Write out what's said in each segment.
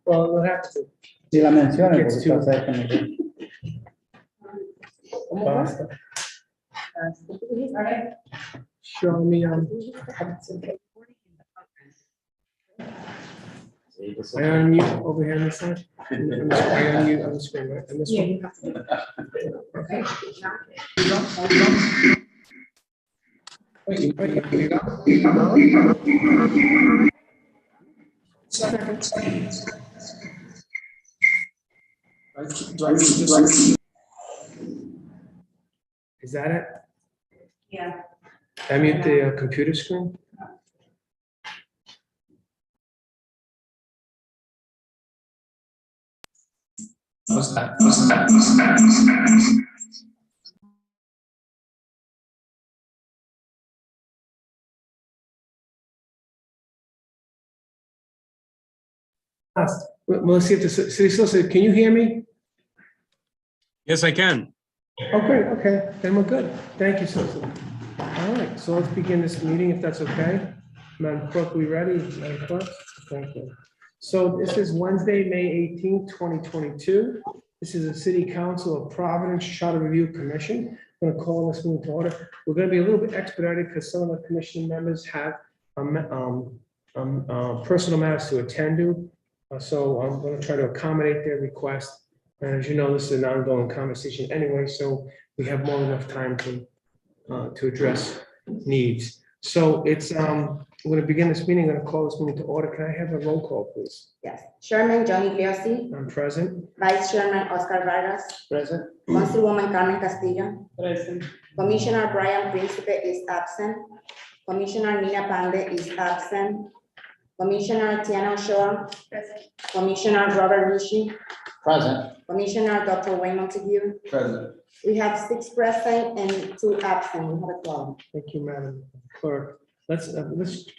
Well, we'll have to. Si la menciona, porque Gets too- está cerca, ¿no? Basta. Show me, I unmute over here on this side. I unmute on the screen, right? On this one. Okay. Wait, you got Is that it? Yeah. I mute the computer screen? What's that? Well, let's see if the city solicitor, can you hear me? Yes, I can. Oh, great, okay, then we're good. Thank you, solicitor. All right, so let's begin this meeting if that's okay. Madam Clerk, we ready? Madam Clerk? Thank you. So this is Wednesday, May 18th, 2022. This is the City Council of Providence Charter Review Commission. I'm going to call this meeting to order. We're going to be a little bit expedited because some of the commission members have personal matters to attend to. So I'm going to try to accommodate their request. And as you know, this is an ongoing conversation anyway, so we have more than enough time to address needs. So it's, we're going to begin this meeting. I'm going to call this meeting to order. Can I have a roll call, please? Yes. Chairman Johnny Gliosi, I'm present. Vice Chairman Oscar Vargas, Present. Councilwoman Carmen Castillo, Present. Commissioner Brian Principe is absent, Commissioner Nina Pande is absent, Commissioner Tiana Ochoa, Commissioner Robert Rushi, Present. Commissioner Dr. Wayne Montague. Present. We have 6 present and 2 absent. We have a quorum. Thank you, Madam Clerk. Let's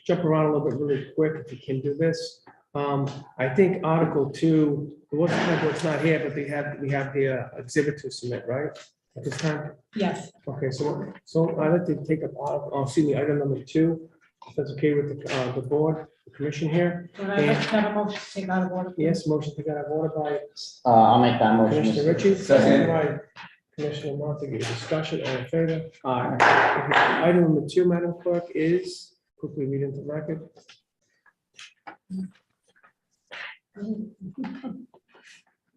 jump around a little bit really quick if you can do this. I think Article 2, it's not here, but we have the exhibit to submit, right? At this time? Yes. Okay, so I'd like to take up, item number 2, if that's okay with the board, the commission here. Can I have a motion to take out of order? please? Yes, motion to get out of order by I'll make that motion. Commissioner Mr. Ritchie. Second. By Commissioner Montague. Discussion, all in favor? Aye. Item number 2, Madam Clerk, is quickly read into the record.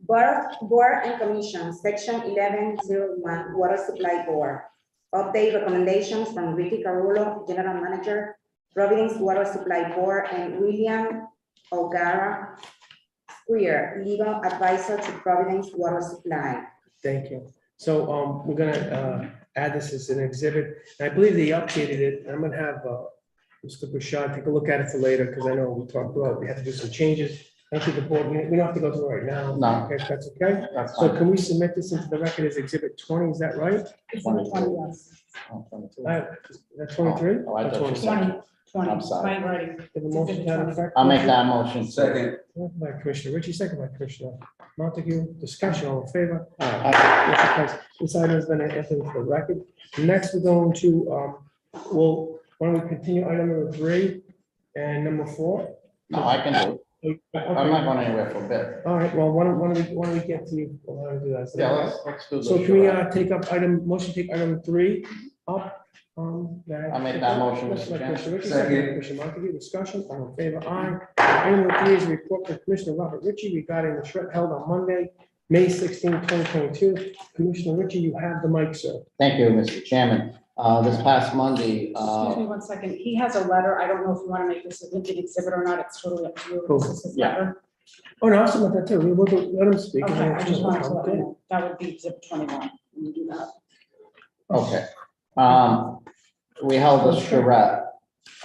Board and Commission, Section 1101, Water Supply Board. Update recommendations from Ricky Carullo, General Manager, Providence Water Supply Board, and William O'Gara Square, Legal Advisor to Providence Water Supply. Thank you. So we're gonna add this as an exhibit. And I believe they updated it. I'm gonna have Mr. Bouchard take a look at it for later, because I know we talked about, we had to do some changes. I think the board, we don't have to go through it right now. No. Okay, if that's okay. That's So fine. can we submit this into the record as exhibit 20? Is that right? It's in the 20, yes. Oh, 22. That's 23? Oh, I thought you said- 20, 20. I'm sorry. My writing. Have a motion to that effect? I'll make that motion. Second. Moved by Commissioner Ritchie, second by Commissioner Montague. Discussion, all in favor? Aye. Motion passes. This item has been entered into the record. Next, we're going to, well, why don't we continue item number 3 and number 4? No, I can do it. I'm not going anywhere for a bit. All right, well, why don't we get to you? Why don't we do that? Yeah, let's do this. So can we take up motion to take item 3 up? I'll make that motion, Motion by Mr. Chairman. Commissioner Ritchie, second by Second. Commissioner Montague. Discussion, all in favor? Aye. Item number 3 is a report from Commissioner Robert Ritchie regarding the shred held on Monday, May 16, 2022. Commissioner Ritchie, you have the mic, sir. Thank you, Mr. Chairman. This past Monday, Excuse me 1 second. He has a letter. I don't know if you want to make this a living exhibit or not. It's totally up to you. Cool. This is his Yeah. letter. Oh, no, I'll submit that too. We'll let him speak. Okay, I just wanted to let you know. That would be exhibit 21. When you do that. okay. We held a charrette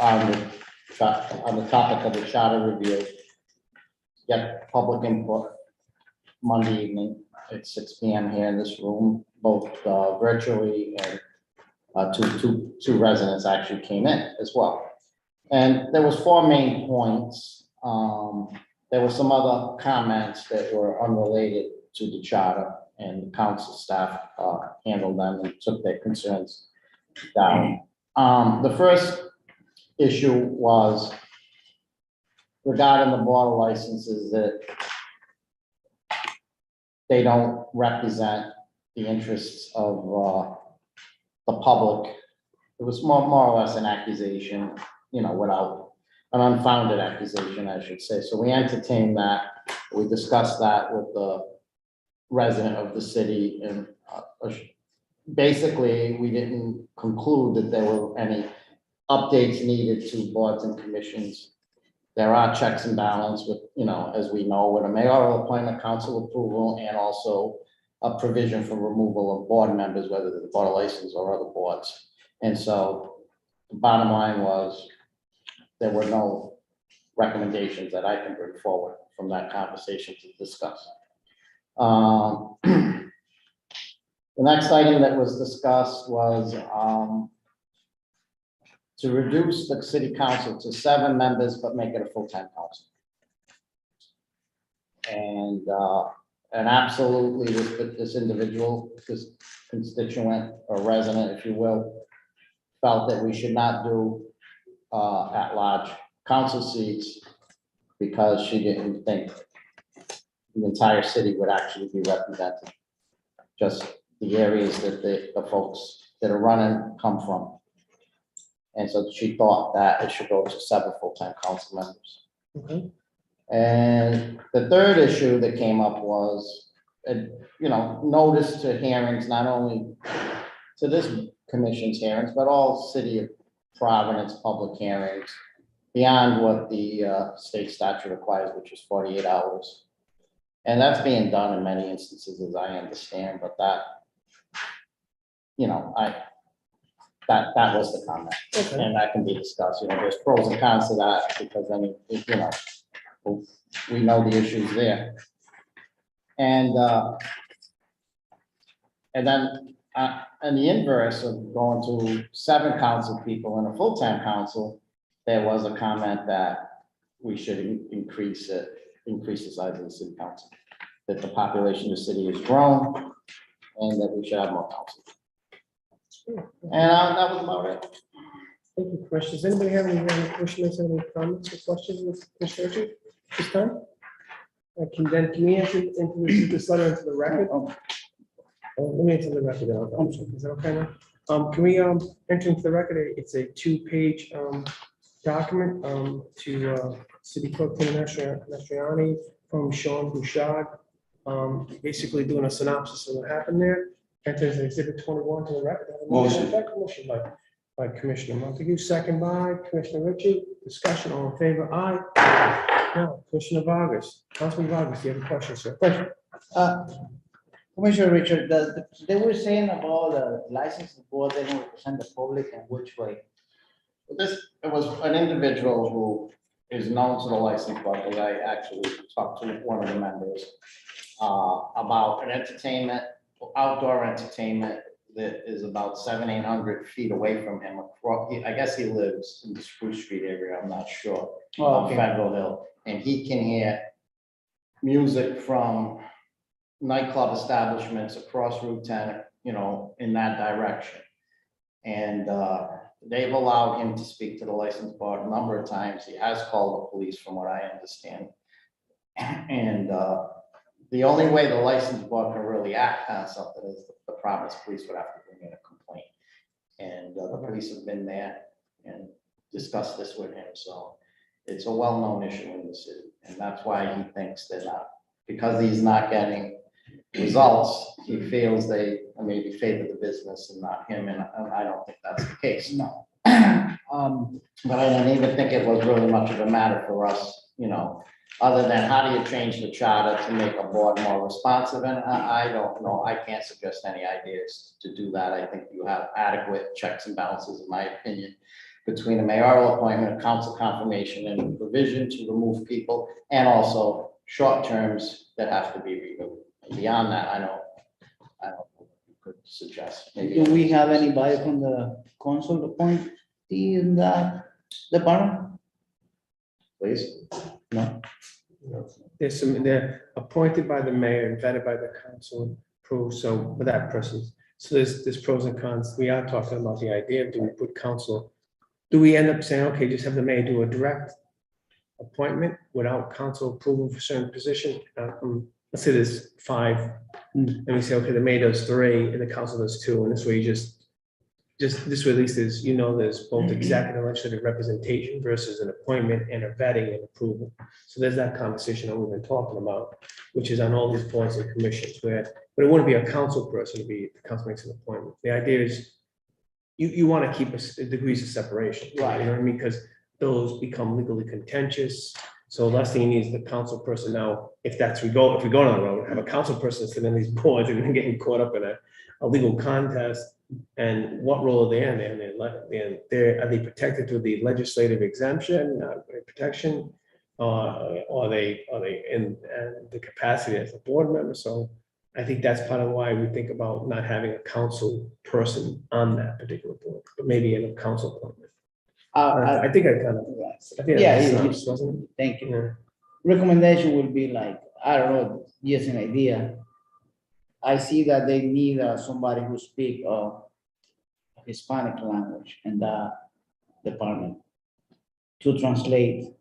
on the topic of the charter review. Get public input Monday evening at 6 PM here in this room, both virtually and two residents actually came in as well. And there was 4 main points. There were some other comments that were unrelated to the charter, and the council staff handled them and took their concerns down. The first issue was regarding the border licenses that they don't represent the interests of the public. It was more or less an accusation, without an unfounded accusation, I should say. So we entertained that. We discussed that with the resident of the city, and basically, we didn't conclude that there were any updates needed to boards and commissions. There are checks and balance with, as we know, with a mayoral appointment, council approval, and also a provision for removal of board members, whether they're board of license or other boards. And so the bottom line was, there were no recommendations that I can bring forward from that conversation to discuss. The next item that was discussed was to reduce the city council to 7 members, but make it a full-time council. And absolutely, this individual, this constituent or resident, if you will, felt that we should not do at-large council seats because she didn't think the entire city would actually be represented. Just the areas that the folks that are running come from. And so she thought that it should go to 7 full-time council members. Okay. And the third issue that came up was, notice to hearings, not only to this commission's hearings, but all city of Providence public hearings beyond what the state statute requires, which is 48 hours. And that's being done in many instances, as I understand, but that was the comment. Okay. And that can be discussed, there's pros and cons to that, because we know the issues there. And then in the inverse of going to 7 council people and a full-time council, there was a comment that we should increase the size of the city council, that the population of the city has grown, and that we should have more council. And that was about it. Thank you, Commissioner. Does anybody have any questions, any comments or questions with Commissioner Ritchie this time? Can we enter into this letter into the record? Let me enter the record. Is that okay now? Can we enter into the record? It's a 2-page document to City Clerk Tina Mastriani from Sean Bouchard, basically doing a synopsis of what happened there. Enters Exhibit 21 to the record. Motion. Motion by Commissioner Montague, second by Commissioner Ritchie. Discussion, all in favor? Aye. Now, Commissioner Vargas, Councilman Vargas, do you have a question, sir? Question. Commissioner Richard, they were saying about the license board, they don't represent the public in which way? It was an individual who is known to the license board, because I actually talked to one of the members about an outdoor entertainment that is about 700-800 feet away from him. I guess he lives in the Spruce Street area, I'm not sure, on Federal Hill. And he can hear music from nightclub establishments across Route 10, in that direction. And they've allowed him to speak to the license board a number of times. He has called the police, from what I understand. And the only way the license board can really act on something is the Providence police would have to bring in a complaint. And the police have been there and discussed this with him. So it's a well-known issue in the city. And that's why he thinks that because he's not getting results, he feels they maybe favor the business and not him. And I don't think that's the case. No. But I don't even think it was really much of a matter for us, other than how do you change the charter to make a board more responsive? And I don't know. I can't suggest any ideas to do that. I think you have adequate checks and balances, in my opinion, between a mayoral appointment, a council confirmation, and a provision to remove people, and also short terms that have to be removed. And beyond that, I don't know what you could suggest. Maybe. Do we have anybody from the council appointee in that department? Please. No. They're appointed by the mayor and vetted by the council, approved, so with that person. So there's pros and cons. We are talking about the idea of, do we put council? Do we end up saying, okay, just have the mayor do a direct appointment without council approval for certain position. Let's say there's 5, and we say, okay, the mayor does 3, and the council does 2, and this way you just this way at least is, there's both executive and legislative representation versus an appointment and a vetting and approval. So there's that conversation that we've been talking about, which is on all these boards and commissions but it wouldn't be a council person, it'd be the council makes an appointment. The idea is you want to keep degrees of separation. Right. You know what I mean? Because those become legally contentious. So last thing you need is the council person. Now, if we go down the road, have a council person sitting in these boards and then getting caught up in a legal contest. And what role are they in? Are they protected through the legislative exemption, protection? Are they in the capacity as a board member? So I think that's part of why we think about not having a council person on that particular board, but maybe in a council appointment. I think I kind of, I think Yeah, that you- makes sense, doesn't Thank it? you. Yeah. Recommendation would be like, I don't know, just an idea. I see that they need somebody who speak Hispanic language in that department to translate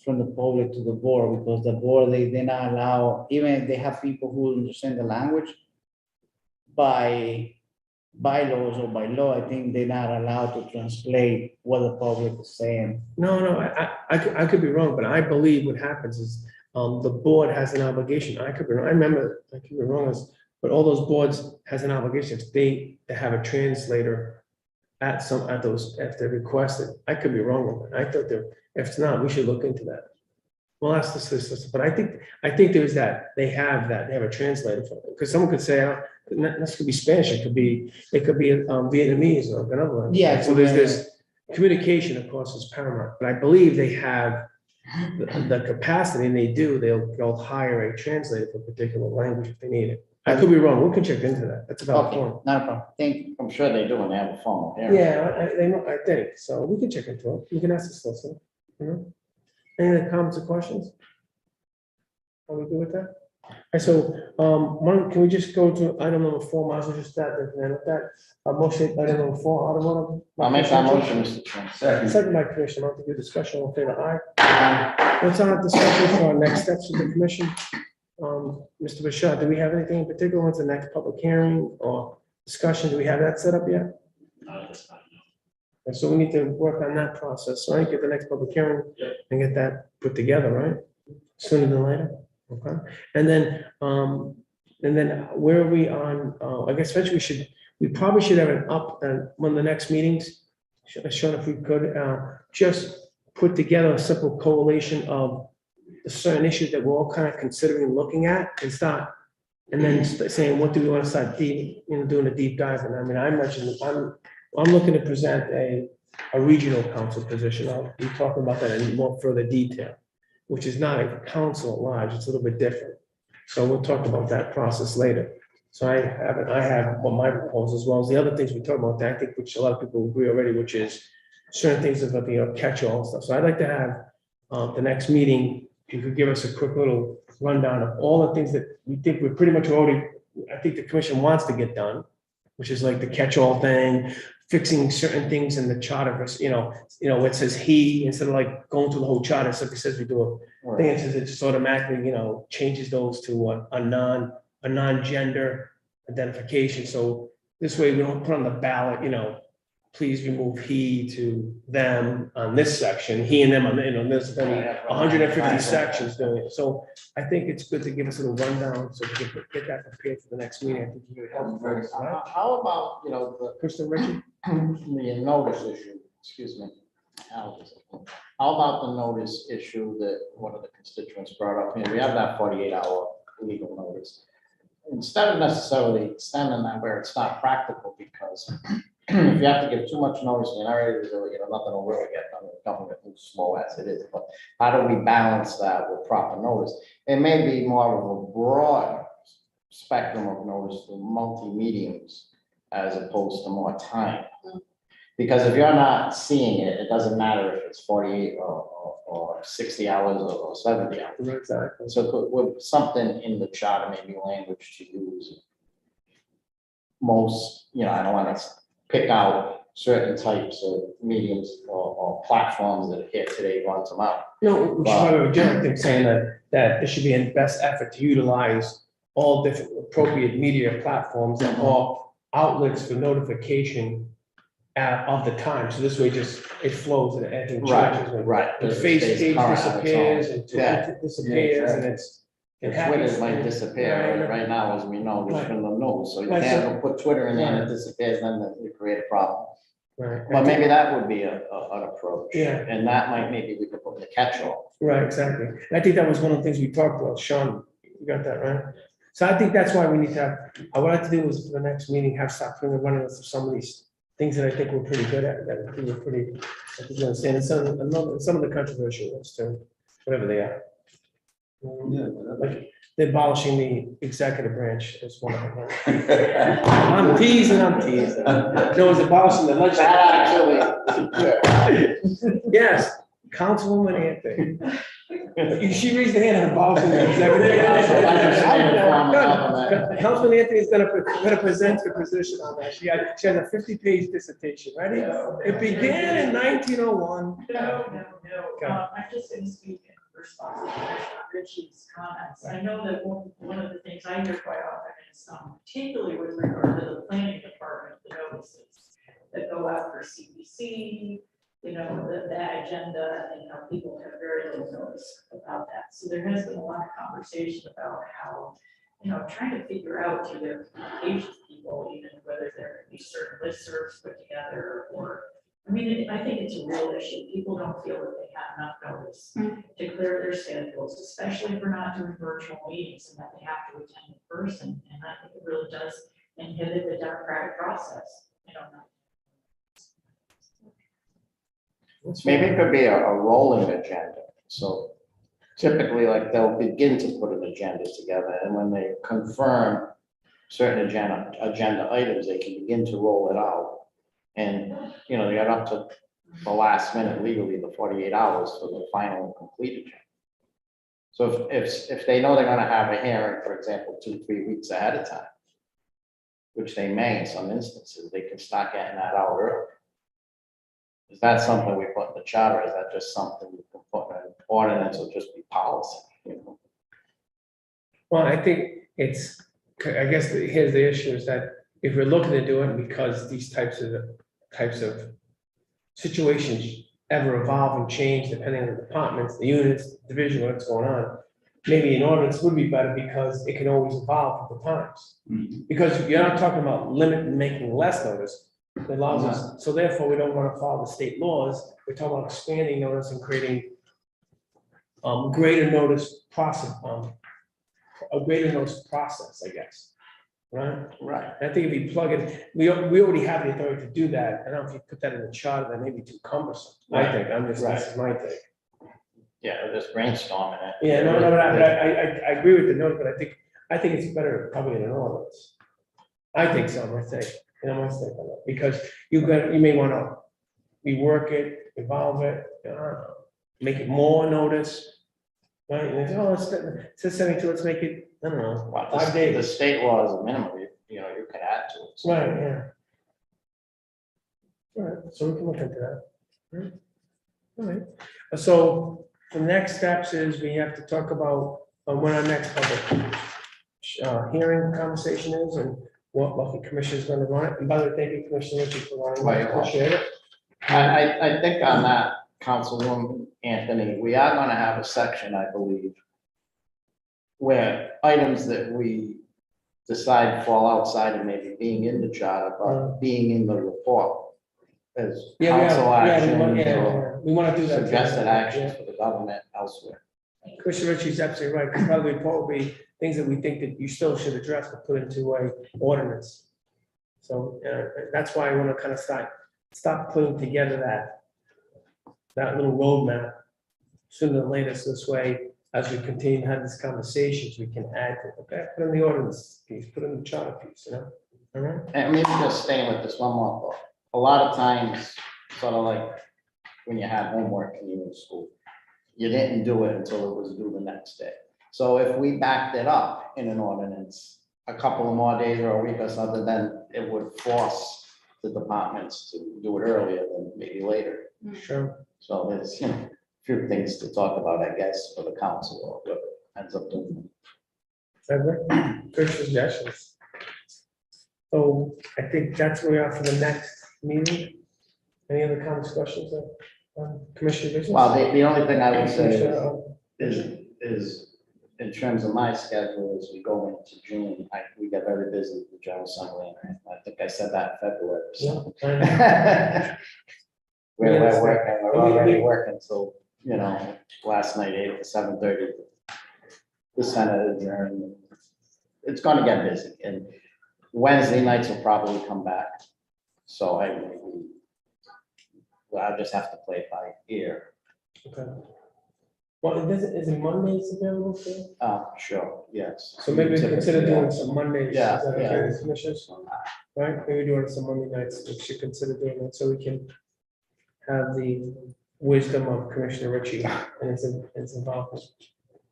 from the public to the board, because the board, they not allow, even if they have people who understand the language, by bylaws or by law, I think they're not allowed to translate what the public is saying. No, I could be wrong, but I believe what happens is the board has an obligation. I could be wrong. I remember, I could be wrong, but all those boards has an obligation. If they have a translator at those, if they're requested, I could be wrong with it. I thought if it's not, we should look into that. Well, that's the system, but I think there's that, they have a translator for it. Because someone could say, this could be Spanish, it could be Vietnamese or another one. Yeah. So there's communication, of course, is paramount, but I believe they have the capacity, and they'll hire a translator for a particular language if they need it. I could be wrong, we can check into that, that's about the point. Not a problem. Thank you. I'm sure they do when they have a phone. Yeah, I think, so we can check into it, we can ask the solicitor, Any other comments or questions? Are we good with that? All right, so, can we just go to item number 4, might as well just start with that, motion, item number 4, automotive. I'll make that motion, Mr. Chairman. Second by Commissioner Montague, discussion, all in favor, aye. What's our discussion for our next steps with the commission? Mr. Bashar, do we have anything in particular, when's the next public hearing or discussion, do we have that set up yet? And so we need to work on that process, right? Get the next public hearing and get that put together, right? Sooner than later, okay? And then where are we on, I guess eventually we probably should have an one of the next meetings. Sean, if we could, just put together a simple collation of the certain issues that we're all kind of considering and looking at and then saying, what do we want to start doing a deep dive? And I mean, I mentioned, I'm looking to present a regional council position. I'll be talking about that in more further detail, which is not a council at large, it's a little bit different. So we'll talk about that process later. So I have what my proposal, as well as the other things we talked about, I think, which a lot of people agree already, which is certain things about the catch-all stuff. So I'd like to have the next meeting, if you could give us a quick little rundown of all the things that we think we're pretty much already, I think the commission wants to get done, which is like the catch-all thing, fixing certain things in the charter, it says he, instead of like going through the whole charter, so it says we do a thing, it says it just automatically, changes those to a non-gender identification. So this way we don't put on the ballot, please remove he to them on this section, he and them on, there's only 150 sections doing it. So I think it's good to give us a little rundown so we can get that prepared for the next meeting. I think it's very helpful. Right? How about, Kristen Richard? the notice issue, excuse me. How about the notice issue that one of the constituents brought up here? We have that 48-hour legal notice. Instead of necessarily extending that where it's not practical, because if you have to give too much notice in an area, nothing will really get done. The government moves slow as it is. But how do we balance that with proper notice? It may be more of a broad spectrum of notice to multi-mediums as opposed to more time. Because if you're not seeing it, it doesn't matter if it's 48 or 60 hours or 70 hours. Exactly. So with something in the charter, maybe language to use. Most, I don't want to pick out certain types of mediums or platforms that here today runs them out. No, which is why we were doing, I think, saying that there should be a best effort to utilize all different appropriate media platforms and all outlets for notification of the time. So this way just, it flows and I think churches. and- Right. And It stays Facebook current on its own. disappears and Yeah. Twitter disappears and it's. it Twitter happens- might disappear Right. right now, as we know, just Right. from the news, so you Right, can't so- go put Twitter in there and Right. it disappears, then you create a problem. Right. But maybe that would be an approach. Yeah. And that might, maybe we could put the catch-all. Right, exactly. And I think that was one of the things we talked about, Sean, you got that, right? So I think that's why we need to have, what I'd like to do is for the next meeting, have start putting a running list of some of these things that I think we're pretty good at, that I think we're pretty, I think we understand, and some of the controversial ones too, whatever they are. Like abolishing the executive branch is one of them. I'm teasing. No, it's abolishing the legislature. Yes, Councilwoman Anthony. She raised her hand on abolishing the executive. branch. Councilman Anthony's gonna present the position on that. She has a 50-page dissertation. Ready? It began in 1901. No. Okay. I'm just going to speak in response to Commissioner Ritchie's comments. I know that one of the things I hear quite often is, particularly with regard to the planning department, the notices that go out for CBC, the agenda, people have very little notice about that. So there has been a lot of conversation about how, trying to figure out to their communications people, even whether there can be certain listservs put together or, I think it's a real issue. People don't feel that they have enough notice to clear their schedules, especially if we're not doing virtual meetings and that they have to attend in person. And I think it really does inhibit the democratic process. Maybe it could be a rolling agenda, so typically, like, they'll begin to put an agenda together, and when they confirm certain agenda items, they can begin to roll it out. And, you get up to the last minute legally, the 48 hours for the final and complete agenda. So if they know they're gonna have a hearing, for example, 2-3 weeks ahead of time, which they may in some instances, they can start getting that out early. Is that something we put in the charter? Is that just something you can put in an ordinance or just be policy? Well, I think I guess here's the issue is that if we're looking to do it because these types of situations ever evolve and change depending on the departments, the units, division, what's going on, maybe an ordinance would be better because it can always evolve with the times. Because you're not talking about making less notice. It allows us, so therefore we don't want to follow the state laws. We're talking about expanding notice and creating greater notice process, a greater notice process, I guess. Right? Right. I think if you plug it, we already have the authority to do that. I don't know if you put that in the charter, that may be too cumbersome. I think, this is my take. Yeah, we're just brainstorming it. Yeah, no, but I agree with the note, but I think it's better probably in an ordinance. I think so, my take, my take on that, because you may want to rework it, evolve it, make it more notice. Right, and it's, it's 72, let's make it, I don't know, Well, 5 the days. state law is a minimum, you can add to it. So- Right, yeah. All right, so we can look into that. All right, so the next steps is we have to talk about when our next public hearing conversation is and what the commission is going to run it. And by the way, thank you, Commissioner Ritchie, for running. Well, it. you're welcome. Appreciate it. I think on that, Councilwoman Anthony, we are gonna have a section, I believe, where items that we decide fall outside of maybe being in the charter, but being in the report as council actions we want to do or that. suggested actions for the government elsewhere. Commissioner Ritchie's absolutely right, because part of the report will be things that we think that you still should address, but put into a ordinance. So that's why I want to kind of stop putting together that little roadmap sooner than later, so this way, as we continue to have these conversations, we can add to it. Okay, put in the ordinance piece, put in the charter piece, all right? And maybe just staying with this one more thought. A lot of times, sort of like when you have homework and you're in school, you didn't do it until it was due the next day. So if we backed it up in an ordinance, a couple of more days or a week or something, then it would force the departments to do it earlier than maybe later. Sure. So there's, few things to talk about, I guess, for the council or whoever ends up doing. Good suggestions. So I think that's where we are for the next meeting. Any other comments, questions on Commissioner business? Well, the only thing I would say Commissioner, is in terms of my schedule, as we go into June, we get very busy with the General Assembly. And I think I said that in February. So. yeah, I know. We're working, we're already working till, last night, 8 to 7:30. The Senate adjourned. It's gonna get busy, and Wednesday nights will probably come back. So I'll just have to play it by ear. Okay. Well, is it Mondays available for you? Sure, yes. So maybe we consider Typically, doing some Mondays. Yeah, Is that yeah. okay with commissioners? Right, maybe doing some Monday nights, we should consider doing that, so we can have the wisdom of Commissioner Ritchie and his involvement.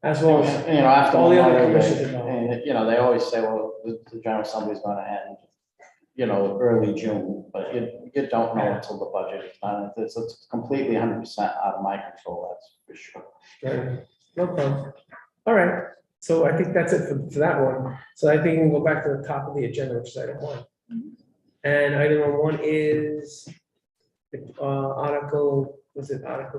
As well as, After all the other Memorial Day, commissions involved. and they always say, well, the General Assembly's gonna end, early June, but you don't know until the budget is done. It's completely 100% out of my control, that's for sure. right, no problem. All right, so I think that's it for that one. So I think we can go back to the top of the agenda, which is item 1. And item 1 is Article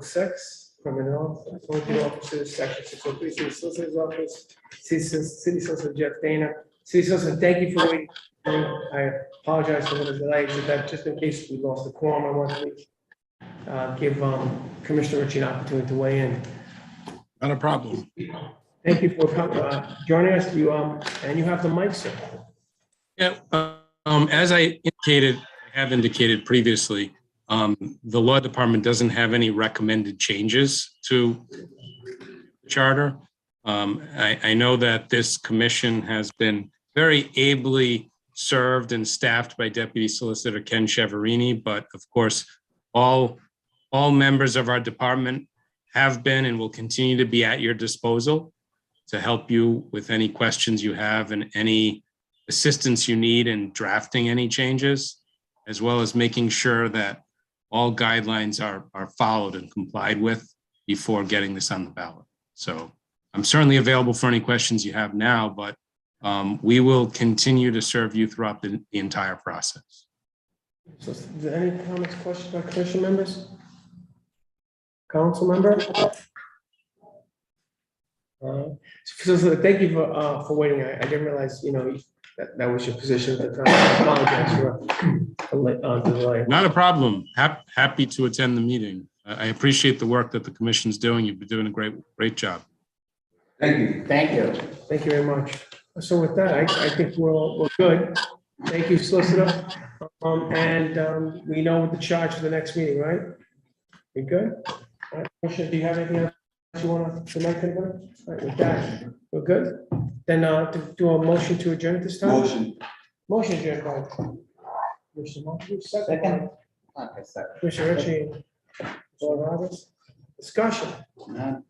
6? Criminal appointed officers, section 603, city solicitor's office, city solicitor Jeff Dana. City solicitor, thank you for waiting. I apologize for the delay, so that just in case we lost the quorum, I want to give Commissioner Ritchie an opportunity to weigh in. Not a problem. Thank you for joining us. And you have the mic, sir. Yeah, as I have indicated previously, the law department doesn't have any recommended changes to the charter. I know that this commission has been very ably served and staffed by Deputy Solicitor Ken Cheverini, but of course, all members of our department have been and will continue to be at your disposal to help you with any questions you have and any assistance you need in drafting any changes, as well as making sure that all guidelines are followed and complied with before getting this on the ballot. So I'm certainly available for any questions you have now, but we will continue to serve you throughout the entire process. So is there any comments, questions by commission members? Council member? So thank you for waiting. I didn't realize, that was your position at the time. I apologize for the delay. Not a problem. Happy to attend the meeting. I appreciate the work that the commission's doing. You've been doing a great job. Thank you. Thank you. Thank you very much. So with that, I think we're good. Thank you, Solicitor. And we know what the charge for the next meeting, right? We good? All right, Commissioner, do you have anything else you want to make? All right, with that, we're good. Then to do a motion to adjourn at this time? Motion adjourned by Commissioner Montague, second by Okay, second. Commissioner Ritchie. All right, discussion. None.